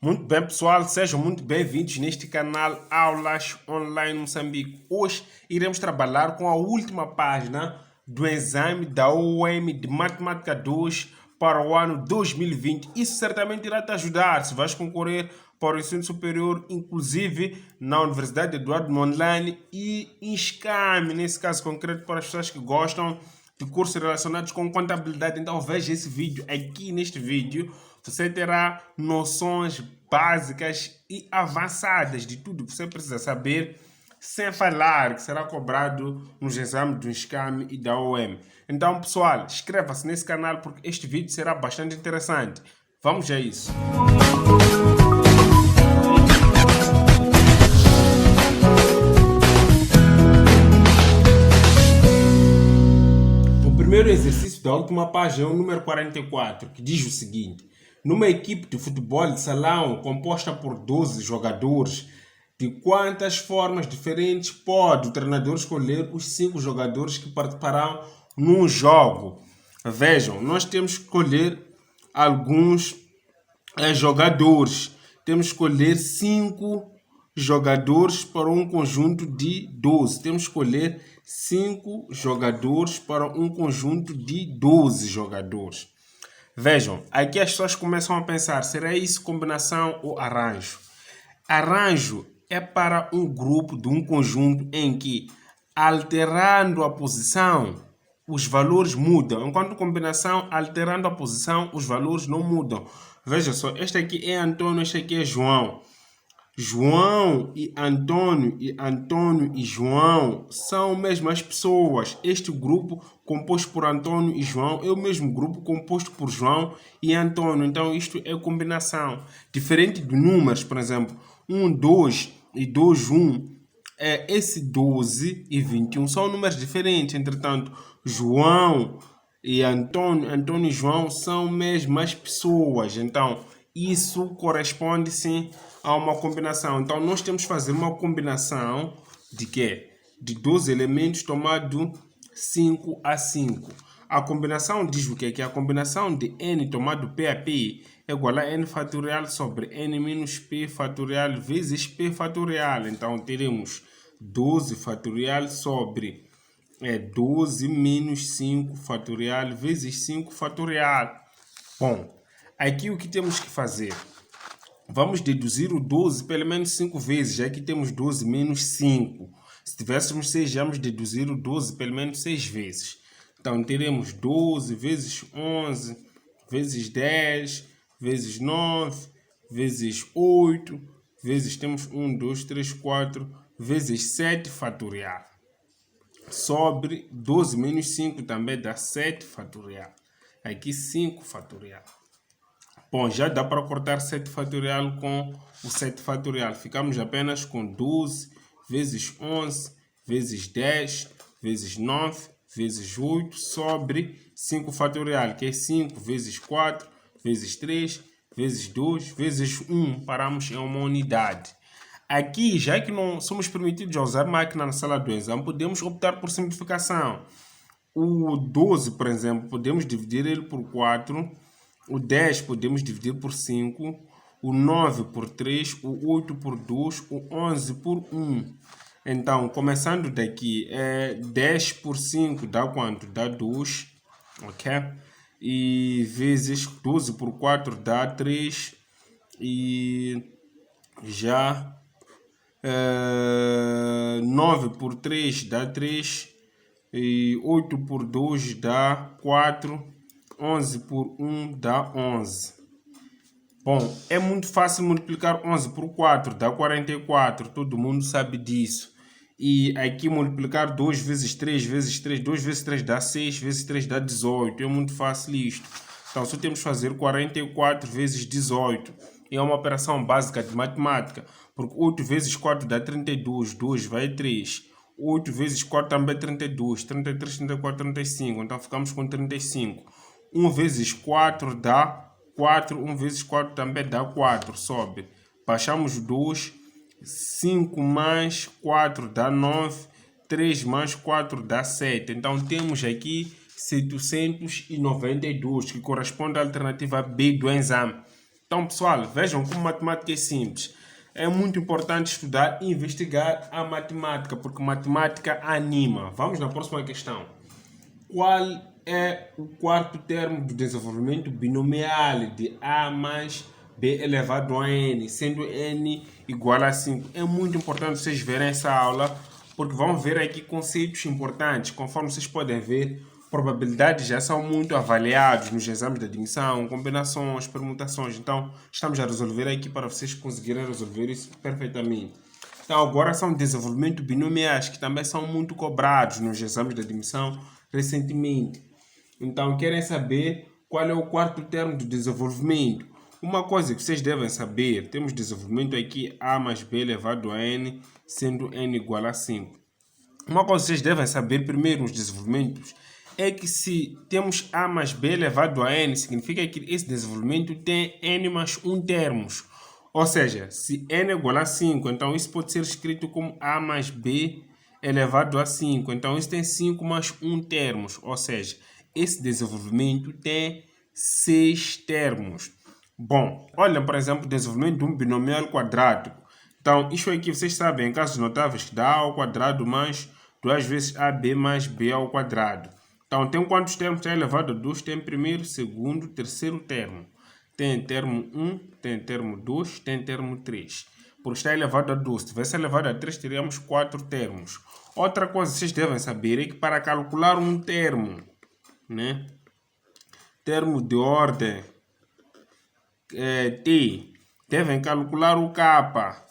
Muito bem, pessoal, sejam muito bem-vindos neste canal Aulas Online Moçambique. Hoje iremos trabalhar com a última página do exame da UEM de Matemática 2 para o ano 2020. Isso certamente irá te ajudar se vais concorrer para o ensino superior, inclusive na Universidade Eduardo Mondlane e INSCAM, nesse caso concreto, para as pessoas que gostam de cursos relacionados com contabilidade. Então veja esse vídeo. Aqui neste vídeo você terá noções básicas e avançadas de tudo que você precisa saber, sem falar que será cobrado nos exames do INSCAM e da OEM. Então, pessoal, inscreva-se nesse canal porque este vídeo será bastante interessante. Vamos a isso. O primeiro exercício da última página é o número 44, que diz o seguinte: numa equipe de futebol de salão composta por 12 jogadores, de quantas formas diferentes pode o treinador escolher os 5 jogadores que participarão num jogo? Vejam, nós temos que escolher alguns jogadores. Temos que escolher 5 jogadores para um conjunto de 12. Temos que escolher 5 jogadores para um conjunto de 12 jogadores. Vejam, aqui as pessoas começam a pensar, será isso combinação ou arranjo? Arranjo é para um grupo de um conjunto em que, alterando a posição, os valores mudam. Enquanto combinação, alterando a posição, os valores não mudam. Veja só, este aqui é Antônio, este aqui é João. João e Antônio e João são mesmas pessoas. Este grupo composto por Antônio e João é o mesmo grupo composto por João e Antônio. Então isto é combinação. Diferente de números, por exemplo, 1, 2 e 2, 1. Esse 12 e 21 são números diferentes. Entretanto, João e Antônio, Antônio e João são mesmas pessoas. Então, isso corresponde sim a uma combinação. Então, nós temos que fazer uma combinação de quê? De 12 elementos tomado 5 a 5. A combinação diz o quê? Que a combinação de n tomado p a p é igual a n fatorial sobre n menos p fatorial vezes p fatorial. Então, teremos 12 fatorial sobre 12 menos 5 fatorial vezes 5 fatorial. Bom, aqui o que temos que fazer? Vamos deduzir o 12 pelo menos 5 vezes, já que temos 12 menos 5. Se tivéssemos 6, vamos deduzir o 12 pelo menos 6 vezes. Então, teremos 12 vezes 11, vezes 10, vezes 9, vezes 8, vezes temos 1, 2, 3, 4, vezes 7 fatorial. Sobre 12 menos 5 também dá 7 fatorial. Aqui 5 fatorial. Bom, já dá para cortar 7 fatorial com o 7 fatorial. Ficamos apenas com 12 vezes 11 vezes 10 vezes 9 vezes 8 sobre 5 fatorial, que é 5 vezes 4 vezes 3 vezes 2 vezes 1. Paramos em uma unidade. Aqui, já que não somos permitidos a usar máquina na sala do exame, podemos optar por simplificação. O 12, por exemplo, podemos dividir ele por 4. O 10 podemos dividir por 5. O 9 por 3. O 8 por 2. O 11 por 1. Então, começando daqui, 10 por 5 dá quanto? Dá 2. Ok? E vezes 12 por 4 dá 3. E já 9 por 3 dá 3. E 8 por 2 dá 4. 11 por 1 dá 11. Bom, é muito fácil multiplicar 11 por 4, dá 44. Todo mundo sabe disso. E aqui multiplicar 2 vezes 3 vezes 3, 2 vezes 3 dá 6, vezes 3 dá 18. É muito fácil isto. Então, só temos que fazer 44 vezes 18. É uma operação básica de matemática. Porque 8 vezes 4 dá 32, 2 vai 3. 8 vezes 4 também é 32, 33, 34, 35. Então, ficamos com 35. 1 vezes 4 dá 4, 1 vezes 4 também dá 4, sobe. Baixamos 2, 5 mais 4 dá 9, 3 mais 4 dá 7. Então, temos aqui 792, que corresponde à alternativa B do exame. Então, pessoal, vejam como matemática é simples. É muito importante estudar e investigar a matemática, porque matemática anima. Vamos na próxima questão. Qual é o quarto termo do desenvolvimento binomial de A mais B elevado a N, sendo N igual a 5? É muito importante vocês verem essa aula, porque vão ver aqui conceitos importantes. Conforme vocês podem ver, probabilidades já são muito avaliados nos exames de admissão, combinações, permutações. Então, estamos a resolver aqui para vocês conseguirem resolver isso perfeitamente. Então, agora são desenvolvimento binomiais, que também são muito cobrados nos exames de admissão recentemente. Então, querem saber qual é o quarto termo do desenvolvimento. Uma coisa que vocês devem saber, temos desenvolvimento aqui A mais B elevado a N, sendo N igual a 5. Uma coisa que vocês devem saber primeiro nos desenvolvimentos é que se temos A mais B elevado a N, significa que esse desenvolvimento tem N mais 1 termos. Ou seja, se N é igual a 5, então isso pode ser escrito como A mais B elevado a 5. Então isso tem 5 mais 1 termos. Ou seja, esse desenvolvimento tem 6 termos. Bom, olhem, por exemplo, o desenvolvimento de um binomial quadrático. Então, isto aqui vocês sabem, em casos notáveis, que dá A ao quadrado mais 2 vezes AB mais B ao quadrado. Então, tem quantos termos? Tem elevado a 2, tem primeiro, segundo, terceiro termo. Tem termo 1, tem termo 2, tem termo 3. Porque está elevado a 2. Se tivesse elevado a 3, teríamos 4 termos. Outra coisa que vocês devem saber é que para calcular um termo, né? Termo de ordem T, devem calcular o K.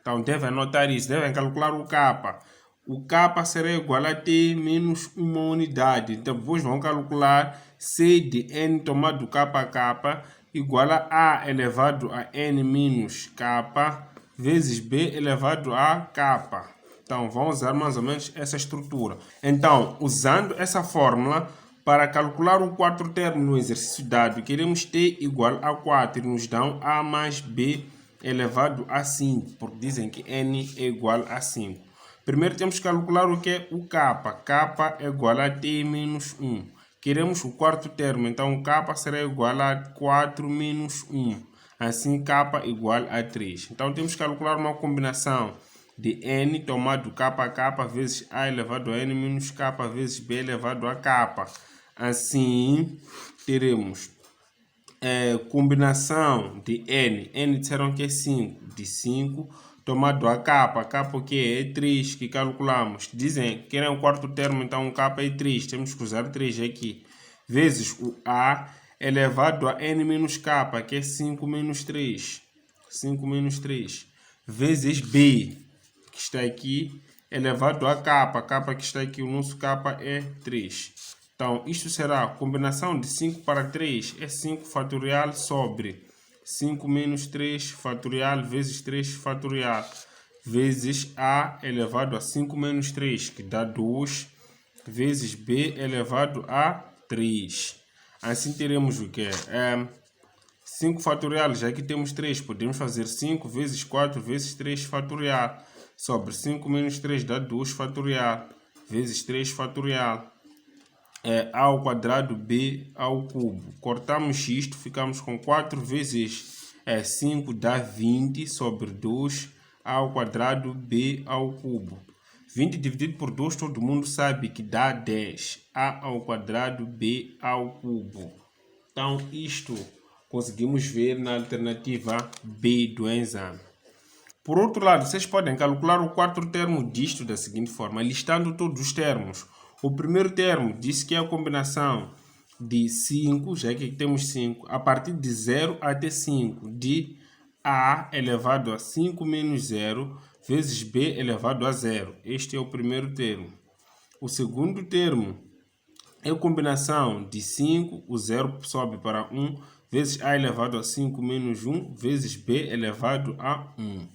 Então, devem anotar isso, devem calcular o K. O K será igual a T menos uma unidade. Então, depois vão calcular C de N tomado K igual a elevado a N menos K vezes B elevado a K. Então, vão usar mais ou menos essa estrutura. Então, usando essa fórmula, para calcular o quarto termo no exercício dado, queremos T igual a 4 e nos dão A mais B elevado a 5, porque dizem que N é igual a 5. Primeiro temos que calcular o que é o K. K é igual a T menos 1. Queremos o quarto termo, então o K será igual a 4 menos 1. Assim, K igual a 3. Então temos que calcular uma combinação de N tomado K vezes A elevado a N menos K vezes B elevado a K. Assim, teremos combinação de N disseram que é 5, de 5, tomado a K o que é 3, que calculamos. Dizem que querem o quarto termo, então o K é 3, temos que usar 3 aqui, vezes o A elevado a N menos K, que é 5 menos 3, 5 menos 3, vezes B, que está aqui, elevado a K que está aqui, o nosso K é 3. Então, isto será a combinação de 5 para 3, é 5 fatorial sobre 5 menos 3 fatorial vezes 3 fatorial, vezes A elevado a 5 menos 3, que dá 2, vezes B elevado a 3. Assim teremos o que? 5 fatorial, já que temos 3, podemos fazer 5 vezes 4 vezes 3 fatorial, sobre 5 menos 3 dá 2 fatorial, vezes 3 fatorial. A ao quadrado B ao cubo. Cortamos isto, ficamos com 4 vezes 5 dá 20 sobre 2 A ao quadrado B ao cubo. 20 dividido por 2 todo mundo sabe que dá 10. A ao quadrado B ao cubo. Então isto conseguimos ver na alternativa B do exame. Por outro lado, vocês podem calcular o quarto termo disto da seguinte forma, listando todos os termos. O primeiro termo diz que é a combinação de 5, já que aqui temos 5, a partir de 0 até 5, de A elevado a 5 menos 0, vezes B elevado a 0. Este é o primeiro termo. O segundo termo é a combinação de 5, o 0 sobe para 1, vezes A elevado a 5 menos 1, vezes B elevado a 1.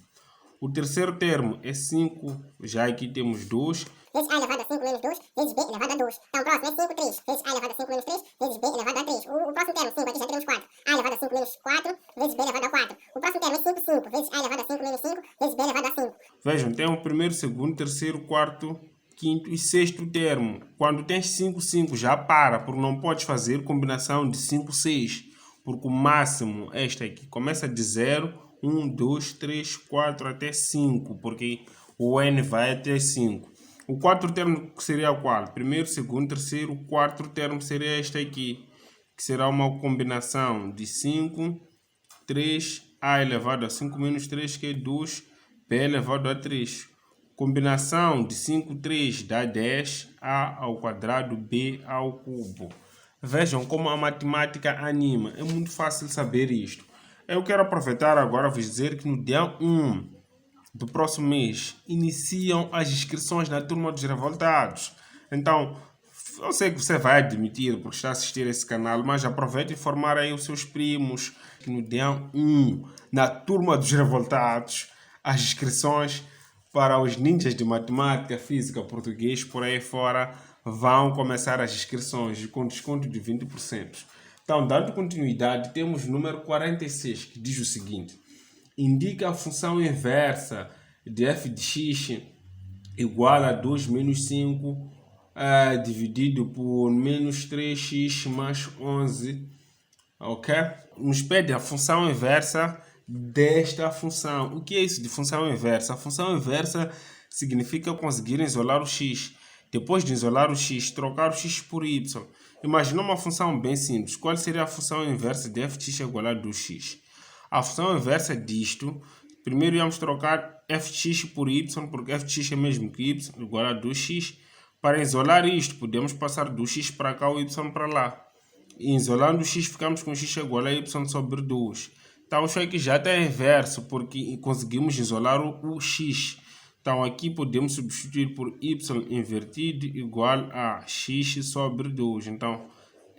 O terceiro termo é 5, já aqui temos 2. Vezes A elevado a 5 menos 2, vezes B elevado a 2. Então, o próximo é 5, 3. Vezes A elevado a 5 menos 3, vezes B elevado a 3. O próximo termo, 5, aqui já teremos 4. A elevado a 5 menos 4, vezes B elevado a 4. O próximo termo é 5, 5. Vezes A elevado a 5 menos 5, vezes B elevado a 5. Vejam, tem o primeiro, segundo, terceiro, quarto, quinto e sexto termo. Quando tens 5, 5 já para, porque não podes fazer combinação de 5, 6. porque o máximo, este aqui, começa de 0, 1, 2, 3, 4 até 5, porque o n vai até 5. O quarto termo seria qual? Primeiro, segundo, terceiro, quarto termo seria este aqui, que será uma combinação de 5, 3, a elevado a 5 menos 3, que é 2, b elevado a 3. Combinação de 5, 3 dá 10, a ao quadrado, b ao cubo. Vejam como a matemática anima. É muito fácil saber isto. Eu quero aproveitar agora vos dizer que no dia 1 do próximo mês iniciam as inscrições na turma dos revoltados. Então, eu sei que você vai admitir porque está a assistir esse canal, mas aproveite e informar aí os seus primos que no dia 1, na turma dos revoltados, as inscrições para os ninjas de matemática, física, português, por aí fora, vão começar as inscrições com desconto de 20%. Então, dando continuidade, temos o número 46, que diz o seguinte: indica a função inversa de f de x igual a 2 menos 5 dividido por menos 3x mais 11, ok? Nos pede a função inversa desta função. O que é isso de função inversa? A função inversa significa conseguir isolar o x. Depois de isolar o x, trocar o x por y. Imagina uma função bem simples. Qual seria a função inversa de f de x igual a 2x? A função inversa disto, primeiro íamos trocar f de x por y, porque f de x é mesmo que y igual a 2x. Para isolar isto, podemos passar do x para cá ou y para lá. E isolando o x, ficamos com x igual a y sobre 2. Então, isso aqui já está inverso, porque conseguimos isolar o x. Então, aqui podemos substituir por y invertido igual a x sobre 2. Então,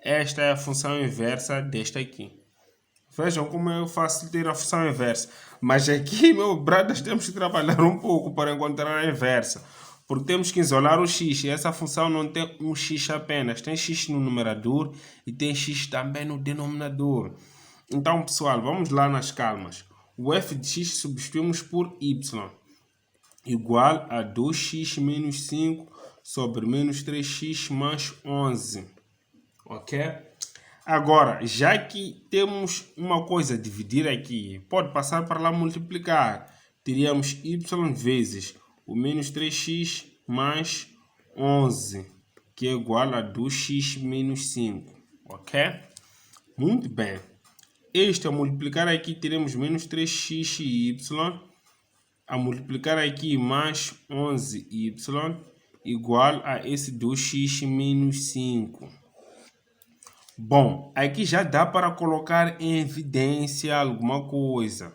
esta é a função inversa desta aqui. Vejam como é fácil ter a função inversa. Mas aqui, meu bradas, temos que trabalhar um pouco para encontrar a inversa. Porque temos que isolar o x. E essa função não tem um x apenas. Tem x no numerador e tem x também no denominador. Então, pessoal, vamos lá nas calmas. O f de x substituímos por y igual a 2x menos 5 sobre menos 3x mais 11. Ok? Agora, já que temos uma coisa a dividir aqui, pode passar para lá multiplicar. Teríamos y vezes o menos 3x mais 11, que é igual a 2x menos 5. Ok? Muito bem. Este, a multiplicar aqui, teremos menos 3x y, a multiplicar aqui mais 11y, igual a esse 2x menos 5. Bom, aqui já dá para colocar em evidência alguma coisa.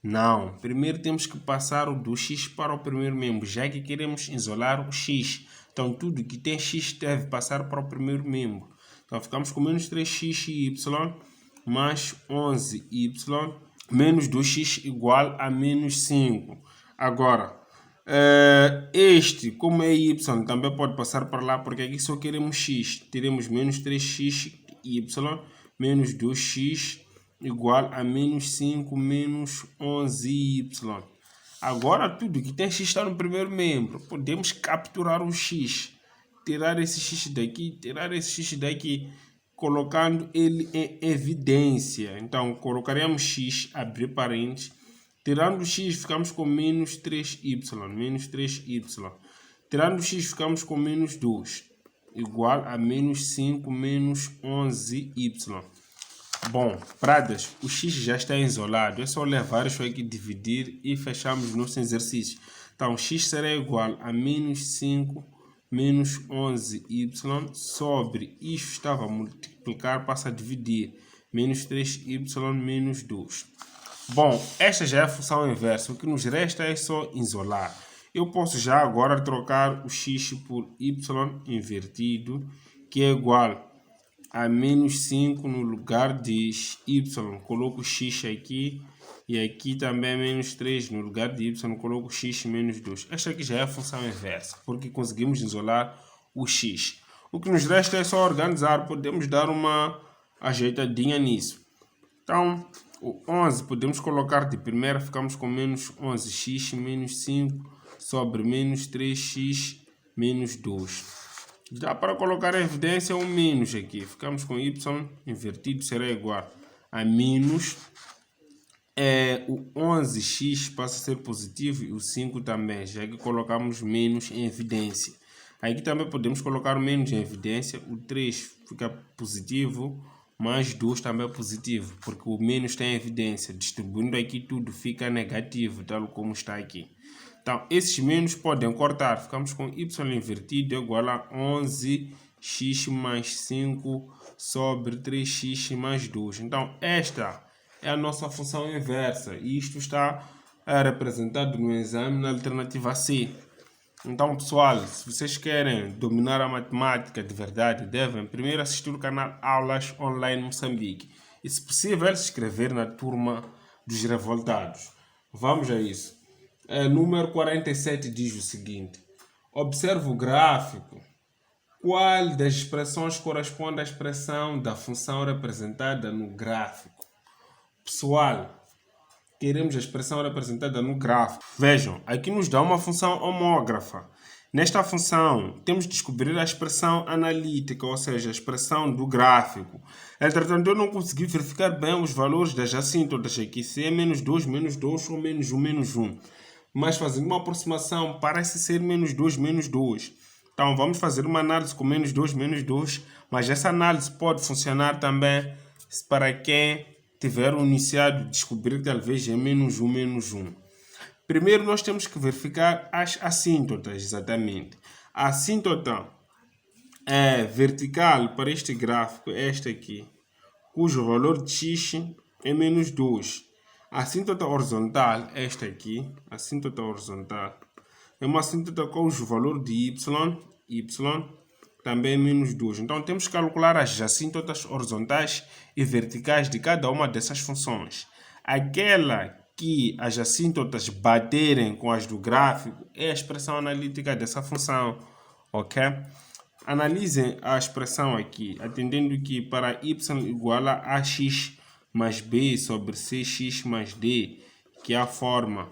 Não, primeiro temos que passar o do x para o primeiro membro, já que queremos isolar o x. Então, tudo que tem x deve passar para o primeiro membro. Então, ficamos com menos 3xy mais 11y menos 2x igual a menos 5. Agora, este, como é y, também pode passar para lá, porque aqui só queremos x. Teremos menos 3xy menos 2x igual a menos 5 menos 11y. Agora, tudo que tem x está no primeiro membro. Podemos capturar o x. Tirar esse x daqui, colocando ele em evidência. Então, colocaremos x, abrir parênteses. Tirando o x, ficamos com menos 3y. Menos 3y. Tirando o x, ficamos com menos 2. Igual a menos 5 menos 11y. Bom, pradas, o x já está isolado. É só levar isso aqui, dividir e fechamos nosso exercício. Então, x será igual a menos 5 menos 11y sobre, isto estava a multiplicar, passa a dividir, menos 3y menos 2. Bom, esta já é a função inversa. O que nos resta é só isolar. Eu posso já agora trocar o x por y invertido, que é igual a menos 5 no lugar de y. Coloco x aqui. E aqui também menos 3 no lugar de y, coloco x menos 2. Esta aqui já é a função inversa, porque conseguimos isolar o x. O que nos resta é só organizar, podemos dar uma ajeitadinha nisso. Então, o 11 podemos colocar de primeira, ficamos com menos 11x menos 5 sobre menos 3x menos 2. Dá para colocar em evidência um menos aqui. Ficamos com y invertido, será igual a menos, o 11x passa a ser positivo e o 5 também, já que colocamos menos em evidência. Aqui também podemos colocar o menos em evidência, o 3 fica positivo, mais 2 também é positivo, porque o menos está em evidência. Distribuindo aqui tudo fica negativo, tal como está aqui. Então, esses menos podem cortar. Ficamos com y invertido igual a 11x mais 5 sobre 3x mais 2. Então, esta é a nossa função inversa. E isto está representado no exame na alternativa C. Então, pessoal, se vocês querem dominar a matemática de verdade, devem primeiro assistir o canal Aulas Online Moçambique. E, se possível, se inscrever na turma dos revoltados. Vamos a isso. Número 47 diz o seguinte. Observe o gráfico. Qual das expressões corresponde à expressão da função representada no gráfico? Pessoal, queremos a expressão representada no gráfico. Vejam, aqui nos dá uma função homógrafa. Nesta função, temos de descobrir a expressão analítica, ou seja, a expressão do gráfico. Entretanto, eu não consegui verificar bem os valores das assíntotas aqui, se é menos 2 ou menos 1, menos 1. Mas fazendo uma aproximação, parece ser menos 2. Então, vamos fazer uma análise com menos 2, mas essa análise pode funcionar também para quem tiver iniciado a descobrir que talvez é menos 1. Primeiro, nós temos que verificar as assíntotas, exatamente. A assíntota vertical para este gráfico é esta aqui, cujo valor de x é menos 2. A assíntota horizontal é esta aqui, a assíntota horizontal é uma assíntota cujo valor de y também é menos 2. Então, temos que calcular as assíntotas horizontais e verticais de cada uma dessas funções. Aquela que as assíntotas baterem com as do gráfico é a expressão analítica dessa função, ok? Analisem a expressão aqui, atendendo que para y igual a ax mais b sobre cx mais d, que é a forma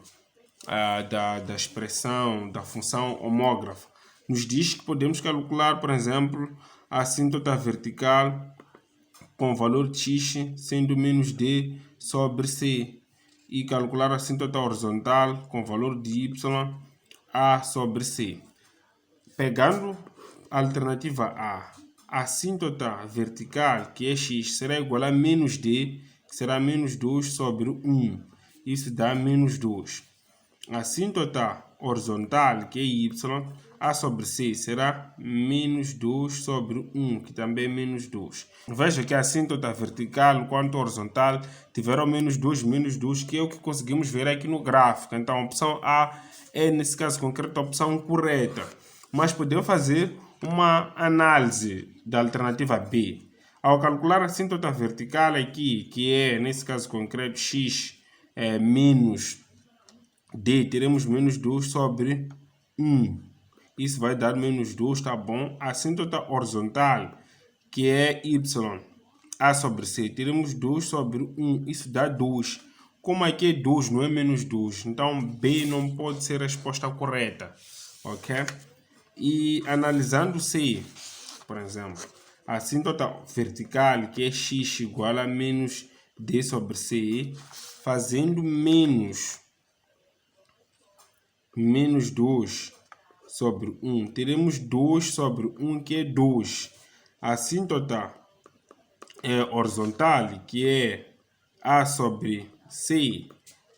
da expressão da função homógrafa, nos diz que podemos calcular, por exemplo, a assíntota vertical com valor de x sendo menos d sobre c e calcular a assíntota horizontal com valor de y a sobre c. Pegando a alternativa A, a assíntota vertical, que é x, será igual a menos d, que será menos 2 sobre 1. Isso dá menos 2. A assíntota horizontal, que é y, a sobre c, será menos 2 sobre 1, que também é menos 2. Veja que a assíntota vertical quanto horizontal tiveram menos 2, que é o que conseguimos ver aqui no gráfico. Então, a opção A é, nesse caso concreto, a opção correta. Mas podemos fazer uma análise da alternativa B. Ao calcular a assíntota vertical aqui, que é, nesse caso concreto, x menos d, teremos menos 2 sobre 1. Isso vai dar menos 2, tá bom? A assíntota horizontal, que é y, a sobre c, teremos 2 sobre 1. Isso dá 2. Como aqui é 2, não é menos 2. Então, B não pode ser a resposta correta, ok? E analisando C, por exemplo, a assíntota vertical, que é x igual a menos d sobre c, fazendo menos 2 sobre 1, teremos 2 sobre 1, que é 2. A assíntota horizontal, que é a sobre c,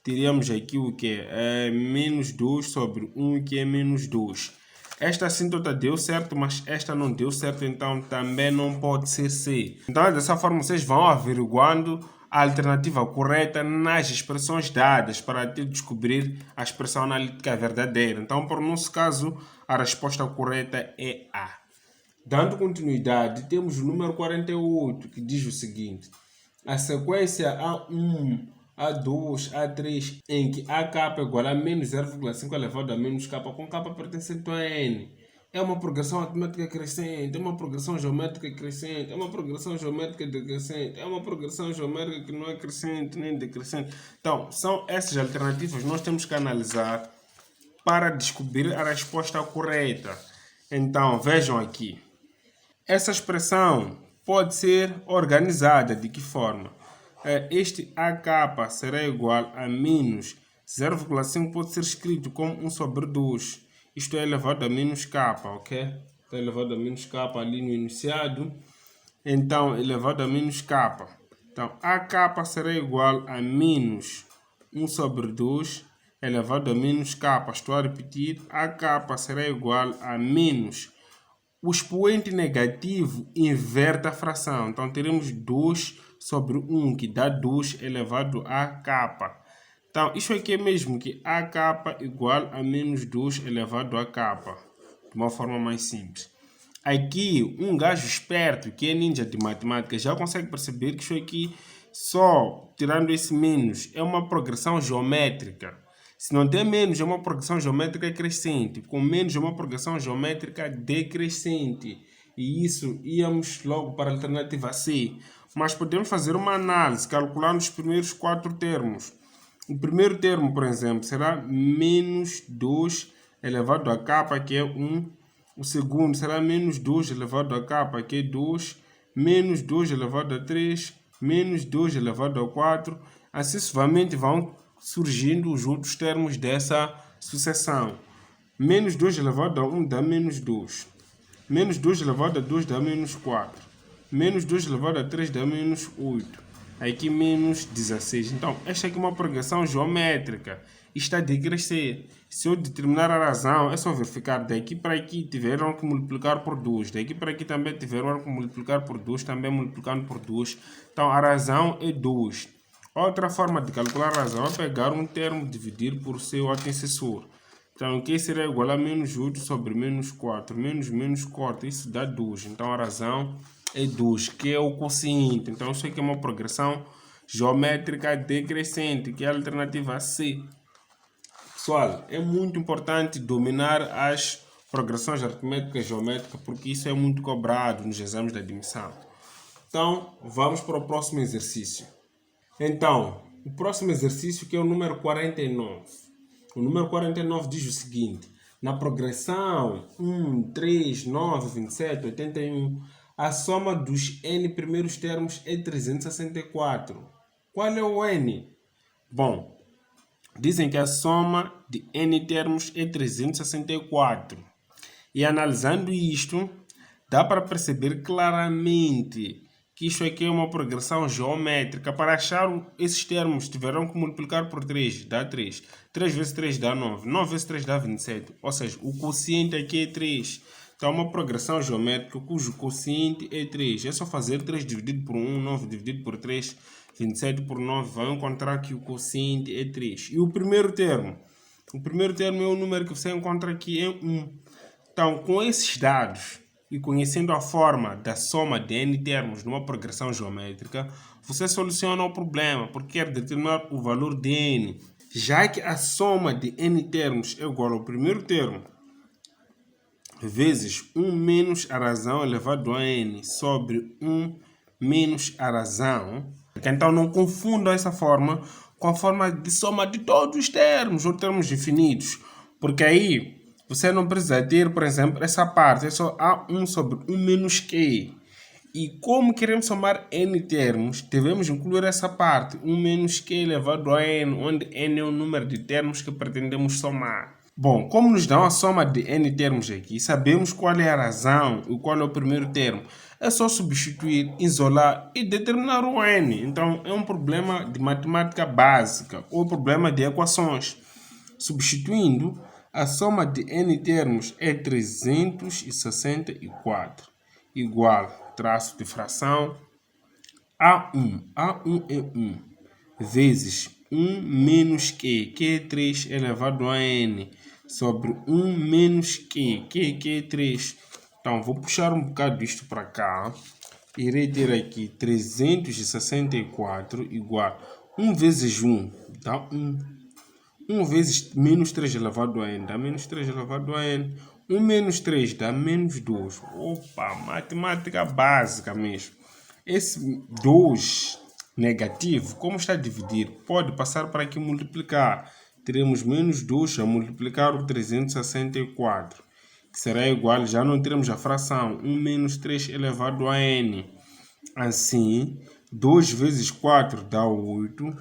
teríamos aqui o que é menos 2 sobre 1, que é menos 2. Esta assíntota deu certo, mas esta não deu certo, então também não pode ser C. Então, dessa forma, vocês vão averiguando a alternativa correta nas expressões dadas para descobrir a expressão analítica verdadeira. Então, por nosso caso, a resposta correta é A. Dando continuidade, temos o número 48, que diz o seguinte. A sequência A1, A2, A3, em que AK é igual a menos 0,5 elevado a menos K, com K pertencente a N. É uma progressão aritmética crescente, é uma progressão geométrica crescente, é uma progressão geométrica decrescente, é uma progressão geométrica que não é crescente nem decrescente. Então, são essas alternativas que nós temos que analisar para descobrir a resposta correta. Então, vejam aqui. Essa expressão pode ser organizada de que forma? este AK será igual a menos 0,5 pode ser escrito como 1 sobre 2. Isto é elevado a menos K, ok? Está elevado a menos K ali no enunciado. Então, elevado a menos K. Então, AK será igual a menos 1 sobre 2 elevado a menos K. Estou a repetir, AK será igual a menos. O expoente negativo inverte a fração. Então, teremos 2 sobre 1, que dá 2 elevado a K. Então, isso aqui é mesmo que AK igual a menos 2 elevado a K. De uma forma mais simples. Aqui, um gajo esperto, que é ninja de matemática, já consegue perceber que isso aqui, só tirando esse menos, é uma progressão geométrica. Se não tem menos, é uma progressão geométrica crescente. Com menos, é uma progressão geométrica decrescente. E isso, íamos logo para a alternativa C. Mas podemos fazer uma análise, calculando os primeiros 4 termos. O primeiro termo, por exemplo, será menos 2 elevado a K, que é 1. O segundo será menos 2 elevado a K, que é 2. Menos 2 elevado a 3. Menos 2 elevado a 4. Assim sucessivamente vão surgindo os outros termos dessa sucessão. Menos 2 elevado a 1 dá menos 2. Menos 2 elevado a 2 dá menos 4. Menos 2 elevado a 3 dá menos 8. Aqui menos 16. Então, esta aqui é uma progressão geométrica. Está a decrescer. Se eu determinar a razão, é só verificar. Daqui para aqui tiveram que multiplicar por 2. Daqui para aqui também tiveram que multiplicar por 2. Também multiplicando por 2. Então, a razão é 2. Outra forma de calcular a razão é pegar um termo e dividir por seu antecessor. Então, aqui será igual a menos 8 sobre menos 4. Menos 4. Isso dá 2. Então, a razão é 2, que é o quociente. Então, isso aqui é uma progressão geométrica decrescente, que é a alternativa C. Pessoal, é muito importante dominar as progressões aritméticas geométricas, porque isso é muito cobrado nos exames de admissão. Então, vamos para o próximo exercício. Então, o próximo exercício, que é o número 49. O número 49 diz o seguinte: na progressão 1, 3, 9, 27, 81, a soma dos n primeiros termos é 364. Qual é o n? Bom, dizem que a soma de n termos é 364. E analisando isto, dá para perceber claramente que isso aqui é uma progressão geométrica. Para achar esses termos, tiveram que multiplicar por 3, dá 3. 3 vezes 3 dá 9. 9 vezes 3 dá 27. Ou seja, o quociente aqui é 3. Então, uma progressão geométrica cujo quociente é 3. É só fazer 3 dividido por 1, 9 dividido por 3, 27 por 9. Vai encontrar que o quociente é 3. E o primeiro termo? O primeiro termo é o número que você encontra aqui em 1. Então, com esses dados e conhecendo a forma da soma de n termos numa progressão geométrica, você soluciona o problema, porque quer determinar o valor de n. Já que a soma de n termos é igual ao primeiro termo vezes 1 menos a razão elevado a n sobre 1 menos a razão. Então não confunda essa forma com a forma de soma de todos os termos ou termos infinitos, porque aí você não precisa ter, por exemplo, essa parte, é só A1 sobre 1 menos Q. E como queremos somar n termos, devemos incluir essa parte, 1 menos Q elevado a n, onde n é o número de termos que pretendemos somar. Bom, como nos dão a soma de n termos aqui, sabemos qual é a razão e qual é o primeiro termo. É só substituir, isolar e determinar o n. Então, é um problema de matemática básica ou problema de equações. Substituindo, a soma de n termos é 364, igual, traço de fração, A1. A1 é 1, vezes 1 menos Q, que é 3 elevado a n, sobre 1 menos Q, que é 3. Então, vou puxar um bocado isto para cá. Irei ter aqui 364 igual 1 vezes 1 dá 1. 1 vezes menos 3 elevado a n dá menos 3 elevado a n. 1 menos 3 dá menos 2. Opa, matemática básica mesmo. Esse 2 negativo, como está a dividir, pode passar para aqui multiplicar. Teremos menos 2 a multiplicar o 364, que será igual, já não teremos a fração, 1 menos 3 elevado a n. Assim, 2 vezes 4 dá 8.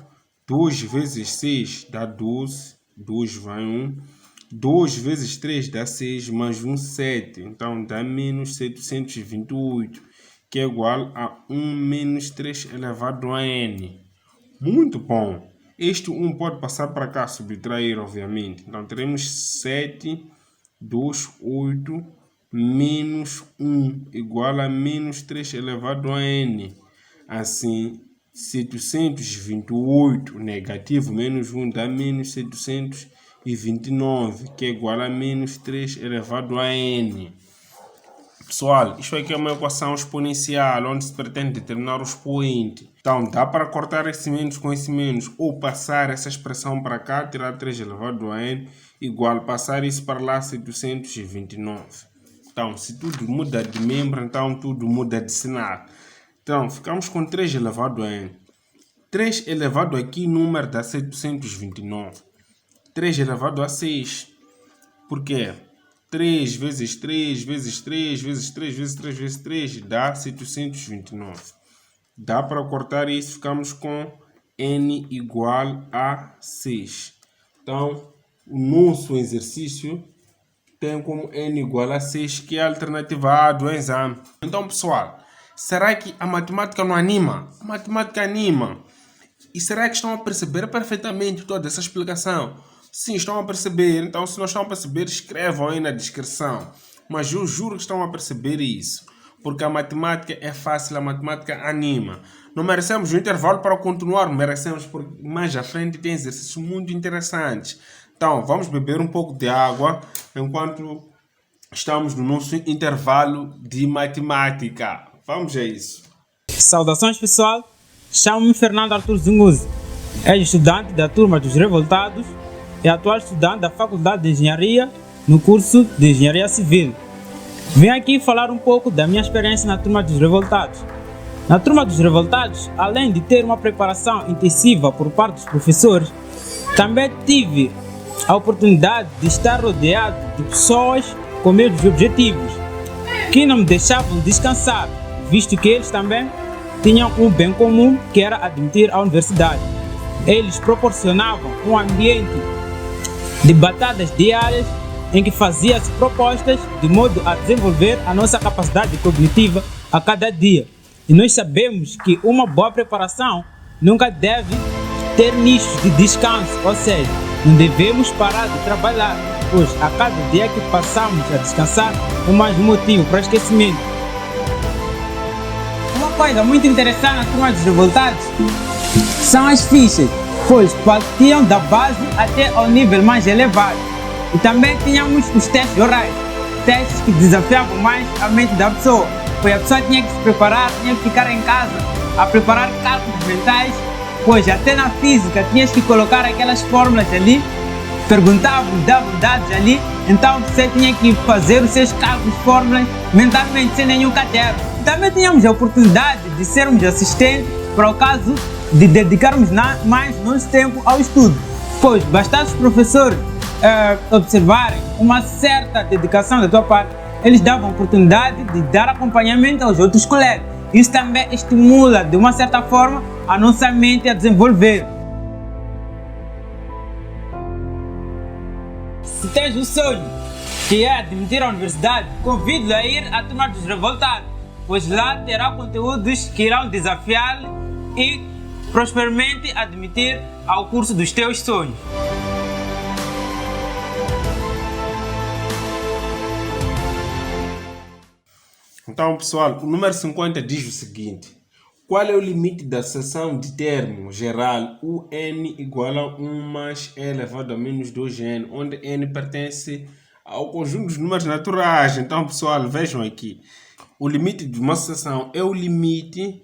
2 vezes 6 dá 12. 2 vai 1. 2 vezes 3 dá 6, mais 1, 7. Então, dá menos 728, que é igual a 1 menos 3 elevado a n. Muito bom. Este 1 pode passar para cá, subtrair, obviamente. Então, teremos 7, 2, 8, menos 1, igual a menos 3 elevado a n. Assim, 728 negativo menos 1 dá menos 729, que é igual a menos 3 elevado a n. Pessoal, isto aqui é uma equação exponencial, onde se pretende determinar o expoente. Então, dá para cortar esse menos com esse menos, ou passar essa expressão para cá, tirar 3 elevado a n, igual passar isso para lá, 729. Então, se tudo muda de membro, então tudo muda de cenário. Então, ficamos com 3 elevado a n. 3 elevado aqui, número dá 729. 3 elevado a 6. Por quê? 3 vezes 3 vezes 3 vezes 3 vezes 3 vezes 3 dá 729. Dá para cortar isso, ficamos com n igual a 6. Então, o nosso exercício tem como n igual a 6, que é a alternativa A do exame. Então, pessoal, será que a matemática não anima? A matemática anima. E será que estão a perceber perfeitamente toda essa explicação? Sim, estão a perceber. Então, se não estão a perceber, escrevam aí na descrição. Mas eu juro que estão a perceber isso. Porque a matemática é fácil, a matemática anima. Não merecemos um intervalo para continuar, merecemos, porque mais à frente tem exercícios muito interessantes. Então, vamos beber um pouco de água enquanto estamos no nosso intervalo de matemática. Vamos a isso. Saudações, pessoal. Chamo-me Fernando Arthur Zunguzi. É estudante da turma dos Revoltados e atual estudante da Faculdade de Engenharia no curso de Engenharia Civil. Venho aqui falar um pouco da minha experiência na turma dos Revoltados. Na turma dos Revoltados, além de ter uma preparação intensiva por parte dos professores, também tive a oportunidade de estar rodeado de pessoas com mesmos objetivos, que não me deixavam descansar, visto que eles também tinham um bem comum, que era admitir à universidade. Eles proporcionavam um ambiente de batalhas diárias em que fazia-se propostas de modo a desenvolver a nossa capacidade cognitiva a cada dia. E nós sabemos que uma boa preparação nunca deve ter nichos de descanso, ou seja, não devemos parar de trabalhar, pois a cada dia que passamos a descansar é mais um motivo para esquecimento. Uma coisa muito interessante na turma dos Revoltados são as fichas, pois partiam da base até ao nível mais elevado. E também tínhamos os testes orais, testes que desafiavam mais a mente da pessoa, pois a pessoa tinha que se preparar, tinha que ficar em casa a preparar cálculos mentais, pois até na física tinhas que colocar aquelas fórmulas ali, perguntavam, davam dados ali, então você tinha que fazer os seus cálculos, fórmulas mentalmente, sem nenhum caderno. Também tínhamos a oportunidade de sermos assistentes para o caso de dedicarmos mais nosso tempo ao estudo, pois bastasse os professores observarem uma certa dedicação da tua parte, eles davam a oportunidade de dar acompanhamento aos outros colegas. Isso também estimula, de uma certa forma, a nossa mente a desenvolver. Se tens um sonho que é admitir à universidade, convido-lhe a ir à turma dos Revoltados, pois lá terá conteúdos que irão desafiá-lo e prosperamente admitir ao curso dos teus sonhos. Então, pessoal, o número 50 diz o seguinte: qual é o limite da seção de termo geral UN igual a 1 mais E elevado a menos 2n, onde n pertence ao conjunto dos números naturais? Então, pessoal, vejam aqui. O limite de uma seção é o limite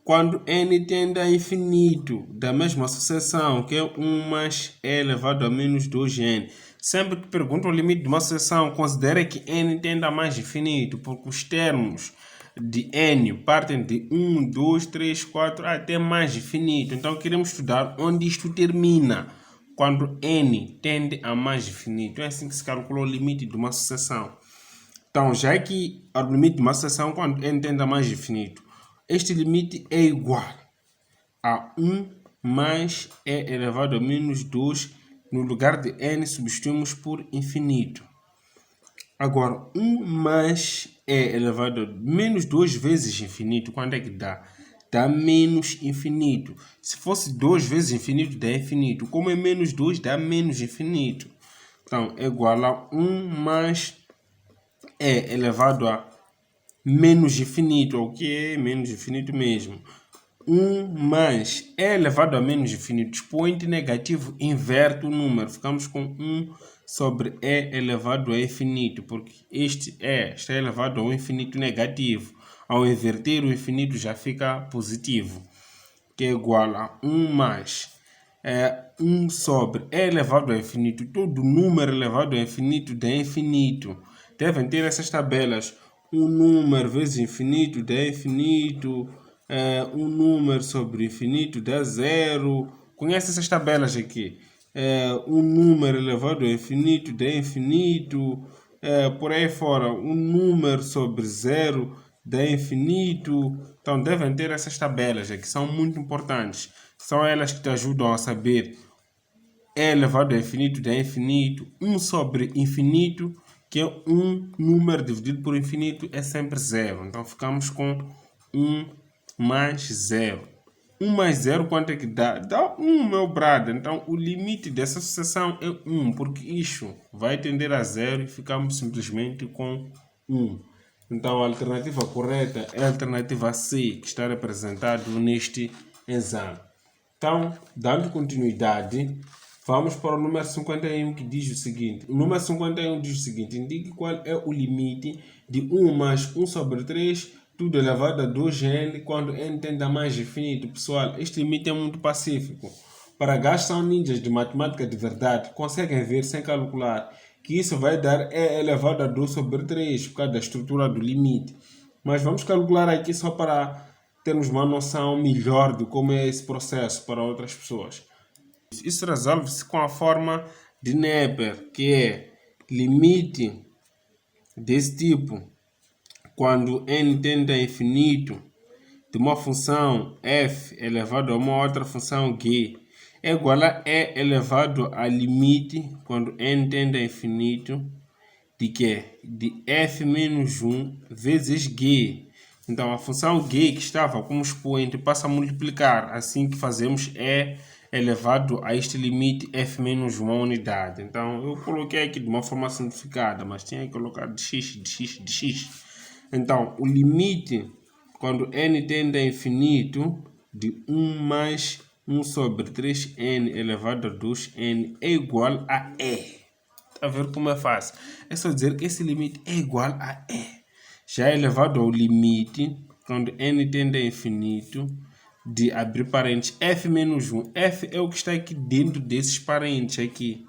quando n tende a infinito da mesma sucessão, que é 1 mais E elevado a menos 2n. Sempre que perguntam o limite de uma seção, considere que n tende a mais infinito, porque os termos de n partem de 1, 2, 3, 4 até mais infinito. Então queremos estudar onde isto termina, quando n tende a mais infinito. É assim que se calcula o limite de uma sucessão. Então, já que o limite de uma sucessão, quando n tende a mais infinito, este limite é igual a 1 mais e elevado a menos 2, no lugar de n substituímos por infinito. Agora, 1 mais e elevado a menos 2 vezes infinito, quanto é que dá? Dá menos infinito. Se fosse 2 vezes infinito, dá infinito. Como é menos 2, dá menos infinito. Então, é igual a 1 mais e elevado a menos infinito, o que é menos infinito mesmo. 1 mais e elevado a menos infinito. Expoente negativo inverte o número. Ficamos com 1 sobre e elevado a infinito, porque este e está elevado ao infinito negativo. Ao inverter o infinito já fica positivo, que é igual a 1 mais 1 sobre e elevado a infinito. Todo número elevado a infinito dá infinito. Devem ter essas tabelas. Um número vezes infinito dá infinito. Um número sobre infinito dá zero. Conhece essas tabelas aqui? Um número elevado a infinito dá infinito. Por aí fora, um número sobre zero dá infinito. Então devem ter essas tabelas aqui, são muito importantes. São elas que te ajudam a saber e elevado a infinito dá infinito. 1 sobre infinito, que é um número dividido por infinito, é sempre zero. Então ficamos com 1 mais 0. 1 mais 0 quanto é que dá? Dá 1, meu brother. Então o limite dessa sucessão é 1, porque isso vai tender a 0 e ficamos simplesmente com 1. Então a alternativa correta é a alternativa C, que está representado neste exame. Então, dando continuidade, vamos para o número 51, que diz o seguinte. O número 51 diz o seguinte: indique qual é o limite de 1 mais 1 sobre 3, tudo elevado a 2n, quando n tende a mais infinito. Pessoal, este limite é muito pacífico. Para gajos são ninjas de matemática de verdade, conseguem ver sem calcular que isso vai dar e elevado a 2 sobre 3, por causa da estrutura do limite. Mas vamos calcular aqui só para termos uma noção melhor de como é esse processo para outras pessoas. Isso resolve-se com a forma de Neper, que é limite desse tipo, quando n tende a infinito, de uma função f elevado a uma outra função g, é igual a e elevado a limite, quando n tende a infinito, de quê? De f menos 1 vezes g. Então, a função g que estava como expoente passa a multiplicar, assim que fazemos e elevado a este limite f menos 1 unidade. Então, eu coloquei aqui de uma forma simplificada, mas tinha que colocar de x, de x, de x. Então, o limite, quando n tende a infinito, de 1 mais 1 sobre 3n elevado a 2n é igual a e. Está a ver como é fácil? É só dizer que esse limite é igual a e. Já é elevado ao limite, quando n tende a infinito, de abrir parênteses, f menos 1. F é o que está aqui dentro desses parênteses aqui.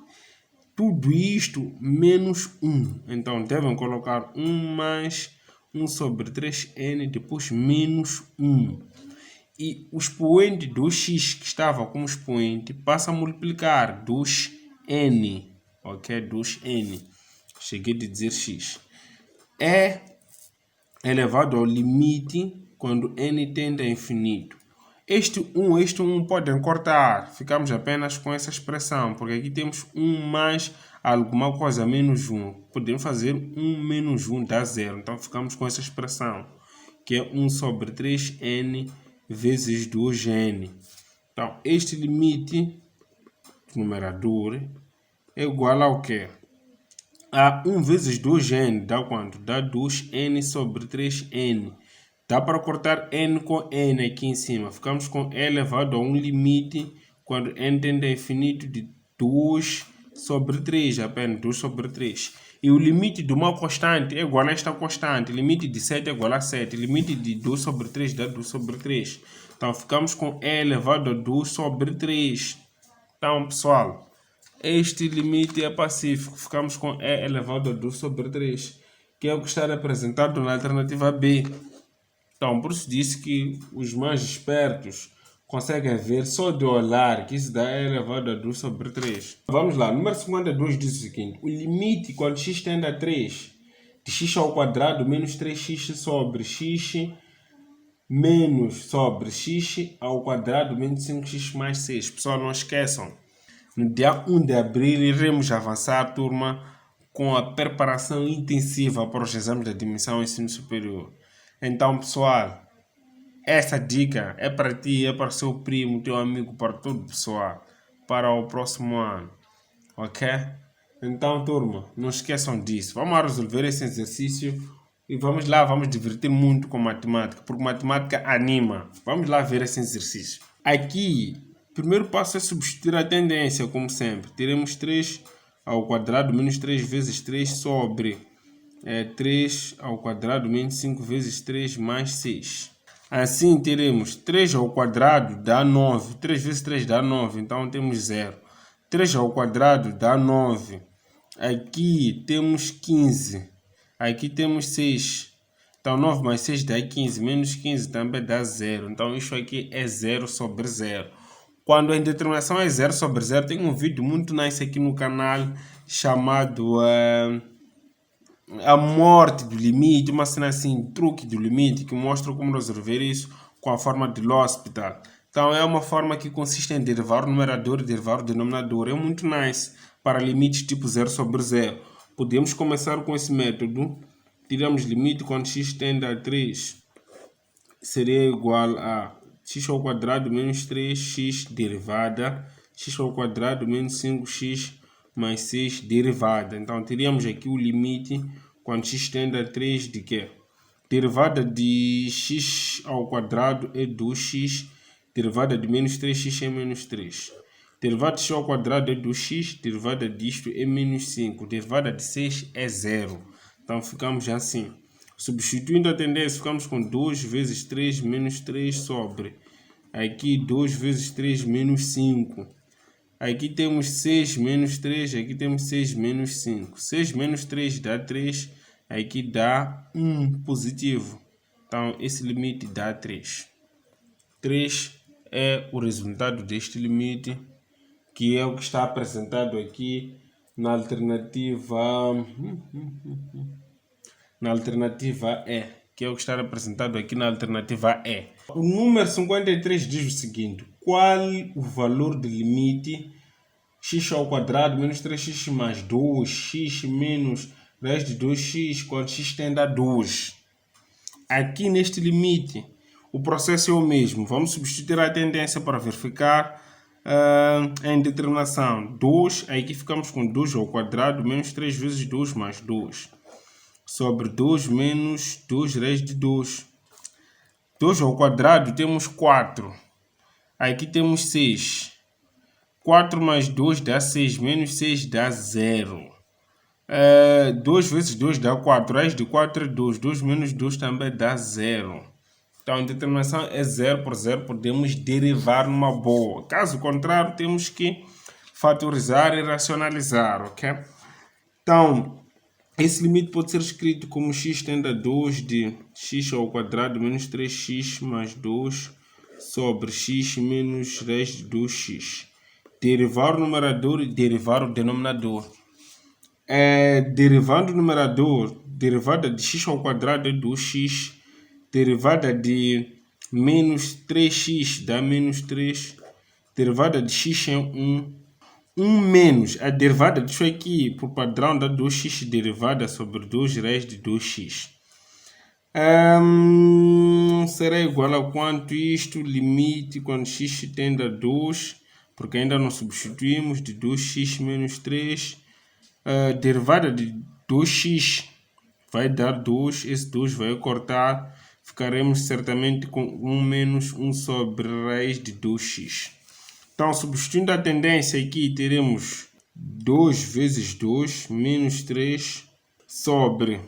Tudo isto menos 1. Então, devem colocar 1 mais 1 sobre 3n, depois menos 1. E o expoente do x, que estava como expoente, passa a multiplicar 2n. Ok? 2n. Cheguei a dizer x. É elevado ao limite quando n tende a infinito. Este 1 podem cortar. Ficamos apenas com essa expressão, porque aqui temos 1 mais alguma coisa menos 1. Podemos fazer 1 menos 1 dá 0. Então ficamos com essa expressão, que é 1 sobre 3n vezes 2n. Então este limite numerador é igual ao quê? A 1 vezes 2n dá quanto? Dá 2n sobre 3n. Dá para cortar n com n aqui em cima. Ficamos com e elevado a um limite quando n tende a infinito de 2 sobre 3. Apenas 2 sobre 3. E o limite de uma constante é igual a esta constante. O limite de 7 é igual a 7. O limite de 2 sobre 3 dá 2 sobre 3. Então ficamos com e elevado a 2 sobre 3. Então, pessoal, este limite é pacífico. Ficamos com e elevado a 2 sobre 3, que é o que está representado na alternativa B. Então, por isso disse que os mais espertos conseguem ver só de olhar que isso dá e elevado a 2 sobre 3. Vamos lá, número 52 diz o seguinte: o limite quando x tende a 3, de x ao quadrado menos 3x sobre x menos sobre x ao quadrado menos 5x mais 6. Pessoal, não esqueçam, no dia 1 de abril iremos avançar, turma, com a preparação intensiva para os exames de admissão ao ensino superior. Então, pessoal, essa dica é para ti, é para seu primo, teu amigo, para todo o pessoal, para o próximo ano, ok? Então, turma, não esqueçam disso. Vamos lá resolver esse exercício e vamos lá, vamos divertir muito com matemática, porque matemática anima. Vamos lá ver esse exercício. Aqui, o primeiro passo é substituir a tendência, como sempre. Teremos 3 ao quadrado menos 3 vezes 3 sobre 3 ao quadrado menos 5 vezes 3 mais 6. Assim, teremos 3 ao quadrado dá 9. 3 vezes 3 dá 9, então temos 0. 3 ao quadrado dá 9. Aqui temos 15. Aqui temos 6. Então, 9 mais 6 dá 15. Menos 15 também dá 0. Então, isso aqui é 0 sobre 0. Quando a indeterminação é 0 sobre 0, tem um vídeo muito nice aqui no canal chamado a morte do limite, uma cena assim, truque do limite, que mostra como resolver isso com a forma de L'Hospital. Então, é uma forma que consiste em derivar o numerador e derivar o denominador. É muito nice para limites tipo 0 sobre 0. Podemos começar com esse método. Tiramos limite quando x tende a 3. Seria igual a x ao quadrado menos 3x derivada, x ao quadrado menos 5x mais 6 derivada. Então, teríamos aqui o limite quando x tende a 3 de quê? Derivada de x ao quadrado é 2x, derivada de menos 3x é menos 3. Derivada de x ao quadrado é 2x, derivada disto é menos 5, derivada de 6 é 0. Então, ficamos assim. Substituindo a tendência, ficamos com 2 vezes 3 menos 3 sobre. Aqui 2 vezes 3 menos 5. Aqui temos 6 menos 3, aqui temos 6 menos 5. 6 menos 3 dá 3, aqui dá 1 positivo. Então, esse limite dá 3. 3 é o resultado deste limite, que é o que está apresentado aqui na alternativa... na alternativa E, que é o que está representado aqui na alternativa E. O número 53 diz o seguinte: qual o valor do limite x ao quadrado menos 3x mais 2x menos raiz de 2x quando x tende a 2? Aqui neste limite, o processo é o mesmo. Vamos substituir a tendência para verificar a indeterminação. 2, aqui ficamos com 2 ao quadrado menos 3 vezes 2 mais 2. Sobre 2 menos 2 raiz de 2. 2 ao quadrado temos 4. Aqui temos 6. 4 mais 2 dá 6, menos 6 dá 0. 2 vezes 2 dá 4. Raiz de 4 é 2. 2 menos 2 também dá 0. Então, a determinação é 0 por 0. Podemos derivar numa boa. Caso contrário, temos que fatorizar e racionalizar, ok? Então, esse limite pode ser escrito como x tende a 2 de x ao quadrado menos 3x mais 2 sobre x menos raiz de 2x. Derivar o numerador e derivar o denominador. Derivando o numerador, derivada de x ao quadrado é 2x. Derivada de menos 3x dá menos 3. Derivada de x é 1. 1 menos a derivada disso aqui, por padrão, dá 2x derivada sobre 2 raiz de 2x. Será igual a quanto isto? Limite quando x tende a 2, porque ainda não substituímos, de 2x menos 3. Derivada de 2x vai dar 2, esse 2 vai cortar. Ficaremos certamente com 1 menos 1 sobre raiz de 2x. Então, substituindo a tendência aqui, teremos 2 vezes 2 menos 3 sobre.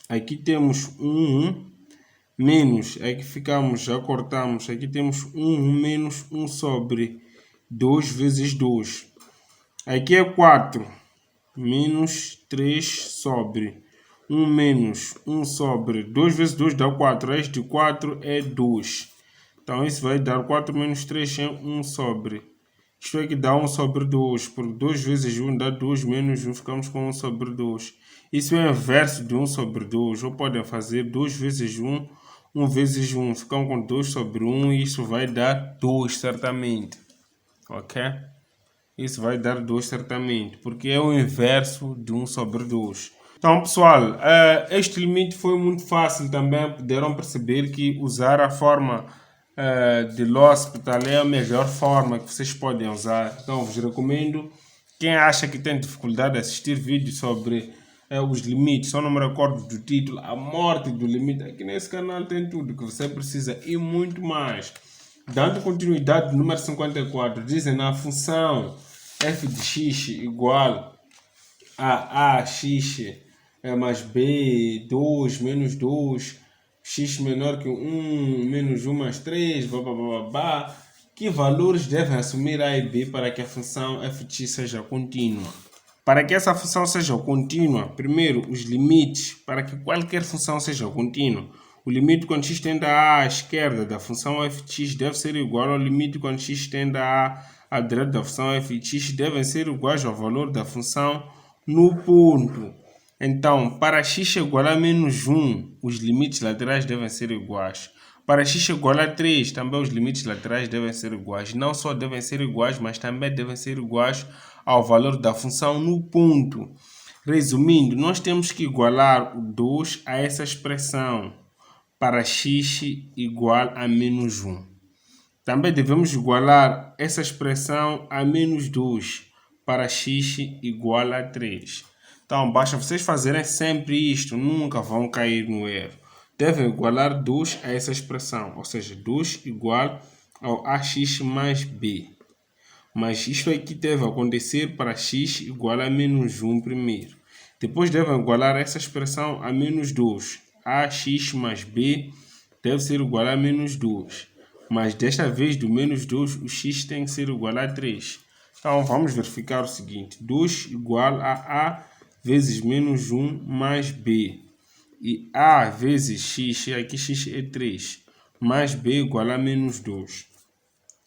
Aqui temos 1 menos, aqui ficamos, já cortamos. Aqui temos 1 menos 1 sobre 2 vezes 2. Aqui é 4 menos 3 sobre 1 menos 1 sobre 2 vezes 2 dá 4. Raiz de 4 é 2. Então, isso vai dar 4 menos 3 é 1 sobre. Isto aqui dá 1 sobre 2. Porque 2 vezes 1 dá 2 menos 1. Ficamos com 1 sobre 2. Isso é o inverso de 1 sobre 2. Ou podem fazer 2 vezes 1 1 vezes 1, ficam com 2 sobre 1 e isso vai dar 2 certamente, ok? Isso vai dar 2 certamente, porque é o inverso de 1 sobre 2. Então, pessoal, este limite foi muito fácil também. Puderam perceber que usar a forma de L'Hospital é a melhor forma que vocês podem usar. Então, vos recomendo. Quem acha que tem dificuldade de assistir vídeos sobre os limites, só não me recordo do título, a morte do limite, aqui nesse canal tem tudo que você precisa e muito mais. Dando continuidade, número 54, dizem na função f de x igual a ax mais b, 2 menos 2, x menor que 1, menos 1 mais 3, que valores devem assumir a e b para que a função f de x seja contínua? Para que essa função seja contínua, primeiro, os limites, para que qualquer função seja contínua, o limite quando x tende à esquerda da função f de x deve ser igual ao limite quando x tende à direita da função f de x, devem ser iguais ao valor da função no ponto. Então, para x igual a menos 1, os limites laterais devem ser iguais. Para x igual a 3, também os limites laterais devem ser iguais. Não só devem ser iguais, mas também devem ser iguais ao valor da função no ponto. Resumindo, nós temos que igualar o 2 a essa expressão para x igual a menos 1. Também devemos igualar essa expressão a menos 2 para x igual a 3. Então, basta vocês fazerem sempre isto, nunca vão cair no erro. Devem igualar 2 a essa expressão, ou seja, 2 igual ao ax mais b. Mas isto aqui deve acontecer para x igual a menos 1 primeiro. Depois devem igualar essa expressão a menos 2. Ax mais b deve ser igual a menos 2. Mas desta vez do menos 2, o x tem que ser igual a 3. Então vamos verificar o seguinte. 2 igual a a vezes menos 1 mais b. E a vezes x, aqui x é 3, mais b igual a menos 2.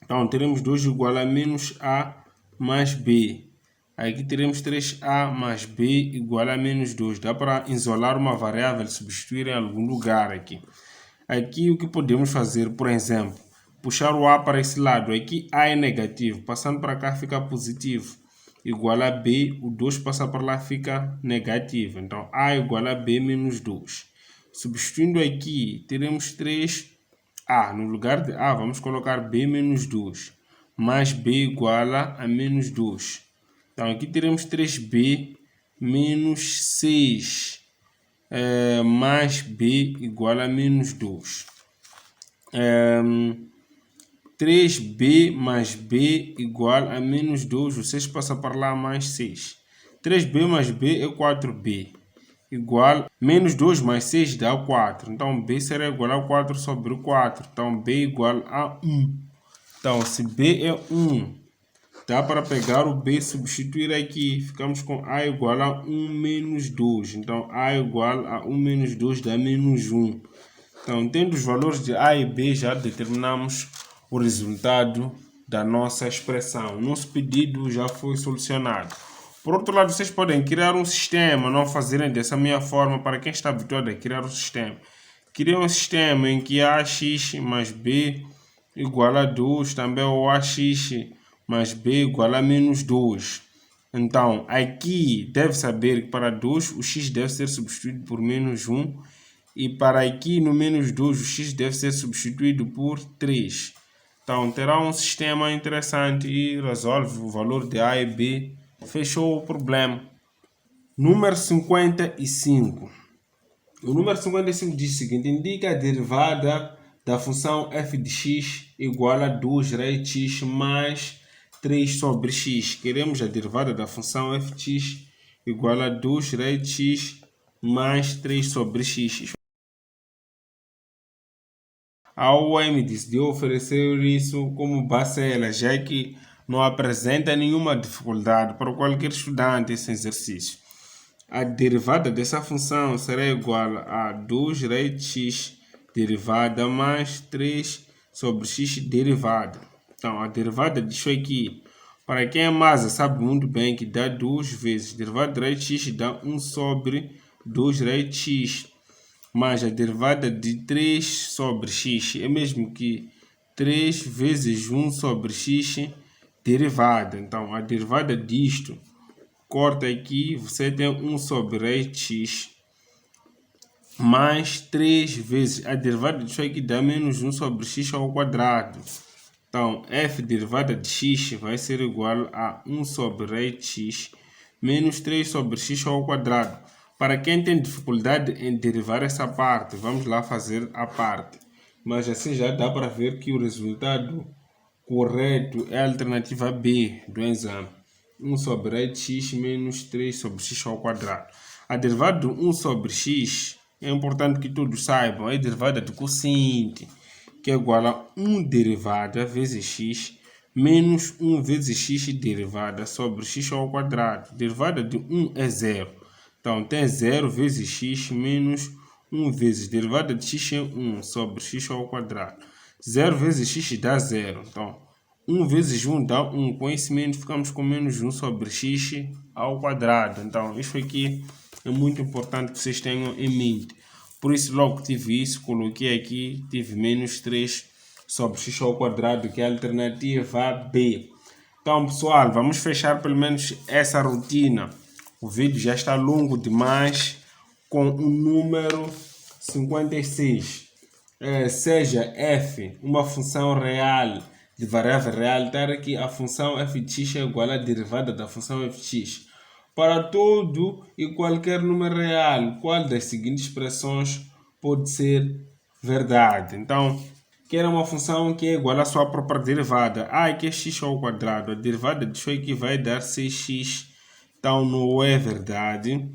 Então teremos 2 igual a menos a mais b. Aqui teremos 3a mais b igual a menos 2. Dá para isolar uma variável e substituir em algum lugar aqui. Aqui o que podemos fazer, por exemplo, puxar o a para esse lado. Aqui a é negativo, passando para cá fica positivo. Igual a b, o 2 passa para lá fica negativo. Então a igual a b menos 2. Substituindo aqui, teremos 3a. No lugar de a, vamos colocar b menos 2. Mais b igual a menos 2. Então aqui teremos 3b menos 6. Mais b igual a menos 2. 3b mais b igual a menos 2. O 6 passa para lá mais 6. 3b mais b é 4b. Igual menos 2 mais 6 dá 4. Então b será igual a 4 sobre 4. Então b igual a 1. Então se b é 1, dá para pegar o b e substituir aqui. Ficamos com a igual a 1 menos 2. Então a igual a 1 menos 2 dá menos 1. Então, tendo os valores de a e b, já determinamos o resultado da nossa expressão. Nosso pedido já foi solucionado. Por outro lado, vocês podem criar um sistema, não fazerem dessa minha forma para quem está habituado a criar um sistema. Criar um sistema em que ax mais b igual a 2, também o ax mais b igual a menos 2. Então, aqui deve saber que para 2 o x deve ser substituído por menos 1. E para aqui no menos 2 o x deve ser substituído por 3. Então terá um sistema interessante e resolve o valor de a e b. Fechou o problema. Número 55. O número 55 diz o seguinte: indica a derivada da função f de x igual a 2 raiz de x mais 3 sobre x. Queremos a derivada da função f de x igual a 2 raiz de x mais 3 sobre x. A UEM decidiu oferecer isso como bacela, já que não apresenta nenhuma dificuldade para qualquer estudante esse exercício. A derivada dessa função será igual a 2 raiz de x derivada mais 3 sobre x derivada. Então, a derivada disso aqui, para quem é massa, sabe muito bem que dá 2 vezes derivada de raiz de x dá 1 sobre 2 raiz de x. mais a derivada de 3 sobre x é mesmo que 3 vezes 1 sobre x derivada. Então, a derivada disto, corta aqui, você tem 1 sobre x mais 3 vezes a derivada disso aqui dá menos 1 sobre x ao quadrado. Então, f derivada de x vai ser igual a 1 sobre x menos 3 sobre x ao quadrado. Para quem tem dificuldade em derivar essa parte, vamos lá fazer a parte. Mas assim já dá para ver que o resultado correto é a alternativa B do exame. 1 sobre x menos 3 sobre x ao quadrado. A derivada de 1 sobre x, é importante que todos saibam, é a derivada de quociente, que é igual a 1 derivada vezes x menos 1 vezes x derivada sobre x ao quadrado. Derivada de 1 é 0. Então, tem 0 vezes x menos 1 vezes. Derivada de x é 1 sobre x ao quadrado. 0 vezes x dá 0. Então, 1 vezes 1 dá 1. Com esse menos, ficamos com menos 1 sobre x ao quadrado. Então, isso aqui é muito importante que vocês tenham em mente. Por isso, logo que tive isso, coloquei aqui, tive menos 3 sobre x ao quadrado, que é a alternativa B. Então, pessoal, vamos fechar pelo menos essa rotina. O vídeo já está longo demais, com o número 56. Seja f uma função real de variável real, ter que a função f de x é igual à derivada da função f de x. Para todo e qualquer número real, qual das seguintes expressões pode ser verdade? Então, quer uma função que é igual à sua própria derivada. Que é x ao quadrado. A derivada disso aqui vai dar 6x. Então, não é verdade.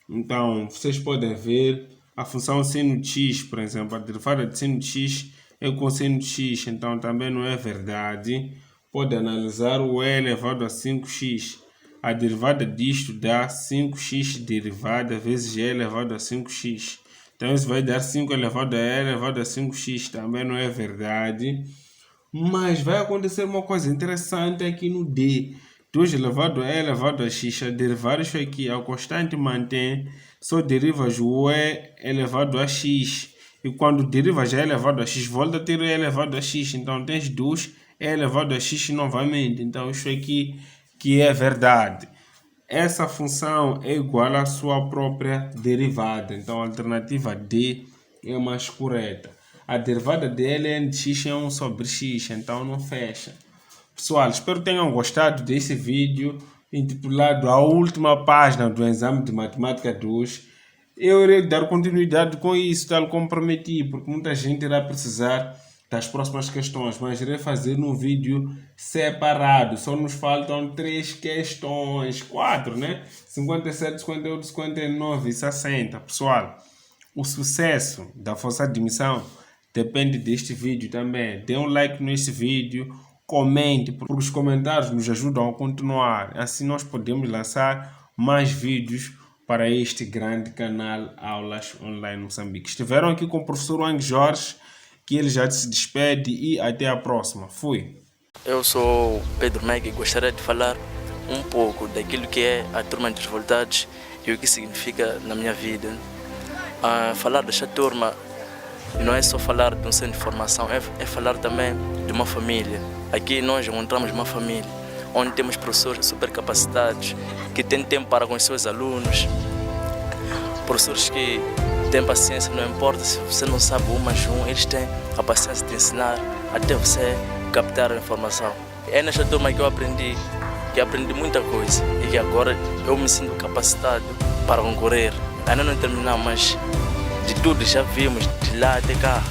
Então, vocês podem ver a função seno de x, por exemplo. A derivada de seno de x é cosseno de x. Então, também não é verdade. Pode analisar o e elevado a 5x. A derivada disto dá 5x derivada vezes e elevado a 5x. Então, isso vai dar 5 elevado a e elevado a 5x. Também não é verdade. Mas vai acontecer uma coisa interessante aqui no D. 2 elevado a e elevado a x. A derivar isso aqui, a constante mantém. Só derivas o e elevado a x. E quando derivas e elevado a x, volta a ter e elevado a x. Então, tens 2 e elevado a x novamente. Então, isso aqui que é verdade. Essa função é igual à sua própria derivada. Então, a alternativa D é a mais correta. A derivada de ln de x é 1 sobre x, então não fecha. Pessoal, espero que tenham gostado desse vídeo intitulado A Última Página do Exame de Matemática 2. Eu irei dar continuidade com isso, tal como prometi, porque muita gente irá precisar das próximas questões, mas irei fazer um vídeo separado. Só nos faltam 3 questões, 4, né? 57, 58, 59 e 60. Pessoal, o sucesso da vossa admissão depende deste vídeo também. Dê um like nesse vídeo, comente, porque os comentários nos ajudam a continuar. Assim nós podemos lançar mais vídeos para este grande canal Aulas Online Moçambique. Estiveram aqui com o professor Wang Jorge, que ele já se despede e até a próxima. Fui. Eu sou Pedro Meg e gostaria de falar um pouco daquilo que é a Turma dos Revoltados e o que significa na minha vida. Falar desta turma não é só falar de um centro de formação, é falar também de uma família. Aqui nós encontramos uma família onde temos professores super capacitados, que têm tempo para com os seus alunos, professores que têm paciência, não importa se você não sabe 1 mais 1, eles têm a paciência de ensinar até você captar a informação. É nesta turma que eu aprendi muita coisa e que agora eu me sinto capacitado para concorrer. Ainda não terminamos, mas de tudo já vimos, de lá até cá,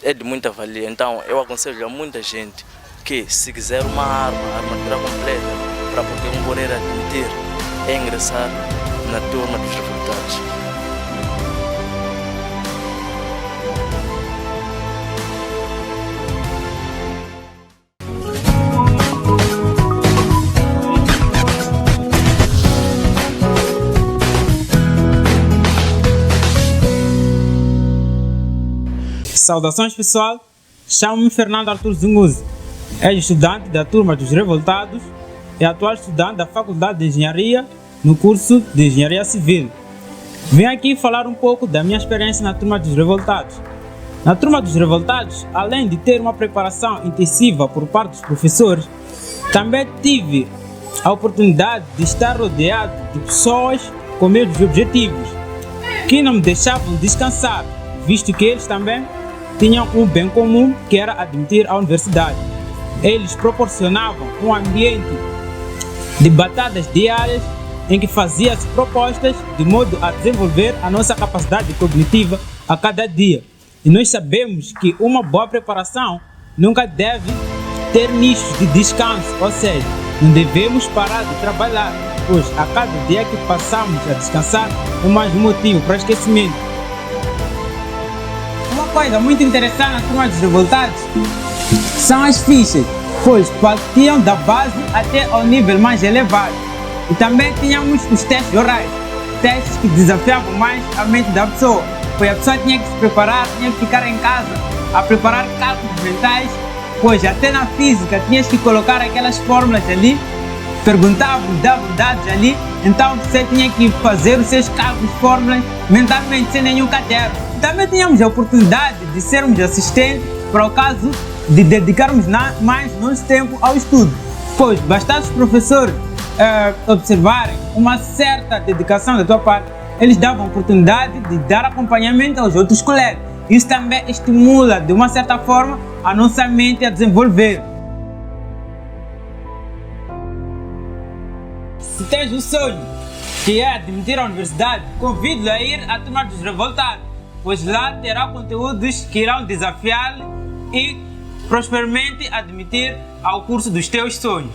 é de muita valia. Então eu aconselho a muita gente que, se quiser uma armadura completa para poder concorrer a admitir, é ingressar na Turma dos Revoltados. Saudações pessoal, chamo-me Fernando Arthur Zunguzi, ex-estudante da Turma dos Revoltados e atual estudante da Faculdade de Engenharia no curso de Engenharia Civil. Venho aqui falar um pouco da minha experiência na Turma dos Revoltados. Na Turma dos Revoltados, além de ter uma preparação intensiva por parte dos professores, também tive a oportunidade de estar rodeado de pessoas com mesmos objetivos, que não me deixavam descansar, visto que eles também tinham um bem comum, que era admitir à universidade. Eles proporcionavam um ambiente de batatas diárias em que fazia-se propostas de modo a desenvolver a nossa capacidade cognitiva a cada dia. E nós sabemos que uma boa preparação nunca deve ter nichos de descanso, ou seja, não devemos parar de trabalhar, pois a cada dia que passamos a descansar é mais um motivo para esquecimento. Uma coisa muito interessante na Turma dos Revoltados são as fichas, pois partiam da base até ao nível mais elevado. E também tínhamos os testes orais, testes que desafiavam mais a mente da pessoa, pois a pessoa tinha que se preparar, tinha que ficar em casa a preparar cálculos mentais, pois até na física tinhas que colocar aquelas fórmulas ali, perguntavam, davam dados ali, então você tinha que fazer os seus cálculos, fórmulas, mentalmente, sem nenhum caderno. Também tínhamos a oportunidade de sermos assistentes para o caso de dedicarmos mais nosso tempo ao estudo, pois bastasse os professores observarem uma certa dedicação da tua parte, eles davam a oportunidade de dar acompanhamento aos outros colegas. Isso também estimula, de uma certa forma, a nossa mente a desenvolver. Se tens um sonho que é admitir à universidade, convido-lhe a ir à Turma dos Revoltados, pois lá terá conteúdos que irão desafiá-lo e prosperamente admitir ao curso dos teus sonhos.